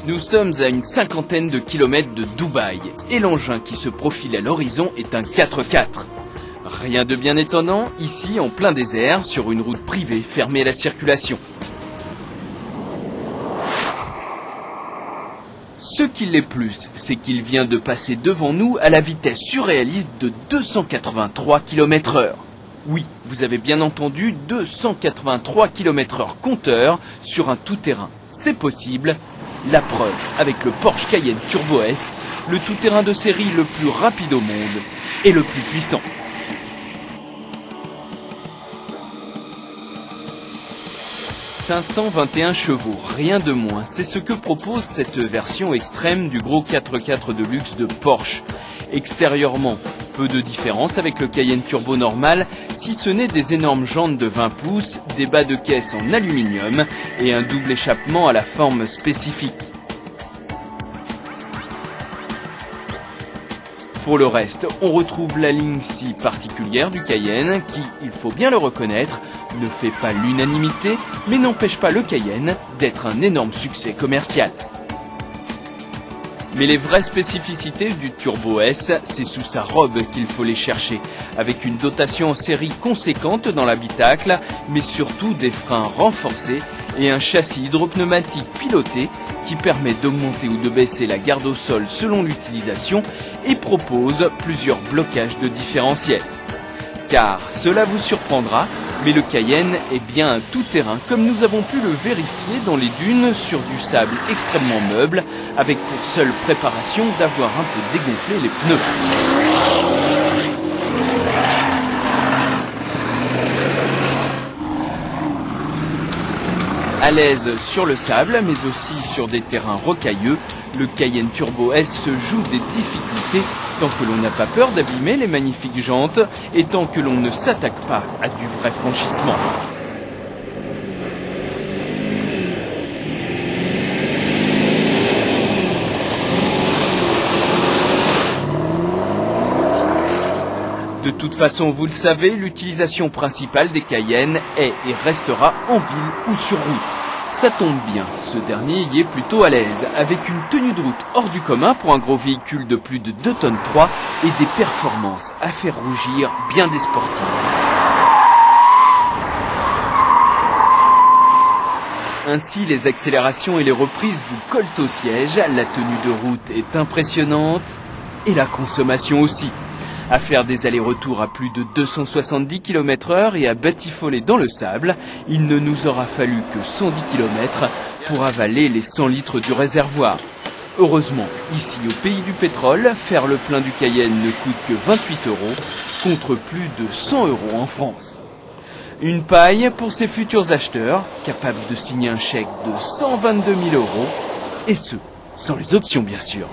Nous sommes à une cinquantaine de kilomètres de Dubaï et l'engin qui se profile à l'horizon est un 4x4. Rien de bien étonnant, ici en plein désert, sur une route privée fermée à la circulation. Ce qui l'est plus, c'est qu'il vient de passer devant nous à la vitesse surréaliste de 283 km/h. Oui, vous avez bien entendu, 283 km/h compteur sur un tout-terrain. C'est possible. La preuve avec le Porsche Cayenne Turbo S, le tout-terrain de série le plus rapide au monde et le plus puissant. « 521 chevaux, rien de moins, c'est ce que propose cette version extrême du gros 4x4 de luxe de Porsche. Extérieurement, peu de différence avec le Cayenne Turbo normal, si ce n'est des énormes jantes de 20 pouces, des bas de caisse en aluminium et un double échappement à la forme spécifique. Pour le reste, on retrouve la ligne si particulière du Cayenne qui, il faut bien le reconnaître, ne fait pas l'unanimité, mais n'empêche pas le Cayenne d'être un énorme succès commercial. Mais les vraies spécificités du Turbo S, c'est sous sa robe qu'il faut les chercher, avec une dotation en série conséquente dans l'habitacle, mais surtout des freins renforcés et un châssis hydropneumatique piloté qui permet d'augmenter ou de baisser la garde au sol selon l'utilisation et propose plusieurs blocages de différentiel. Car cela vous surprendra, mais le Cayenne est bien un tout-terrain comme nous avons pu le vérifier dans les dunes sur du sable extrêmement meuble, avec pour seule préparation d'avoir un peu dégonflé les pneus. À l'aise sur le sable, mais aussi sur des terrains rocailleux, le Cayenne Turbo S se joue des difficultés tant que l'on n'a pas peur d'abîmer les magnifiques jantes et tant que l'on ne s'attaque pas à du vrai franchissement. De toute façon, vous le savez, l'utilisation principale des Cayennes est et restera en ville ou sur route. Ça tombe bien, ce dernier y est plutôt à l'aise, avec une tenue de route hors du commun pour un gros véhicule de plus de 2,3 tonnes et des performances à faire rougir bien des sportifs. Ainsi, les accélérations et les reprises vous collent au siège, la tenue de route est impressionnante et la consommation aussi. À faire des allers-retours à plus de 270 km/h et à batifoler dans le sable, il ne nous aura fallu que 110 km pour avaler les 100 litres du réservoir. Heureusement, ici au pays du pétrole, faire le plein du Cayenne ne coûte que 28 € contre plus de 100 € en France. Une paille pour ces futurs acheteurs, capables de signer un chèque de 122 000 €, et ce, sans les options bien sûr.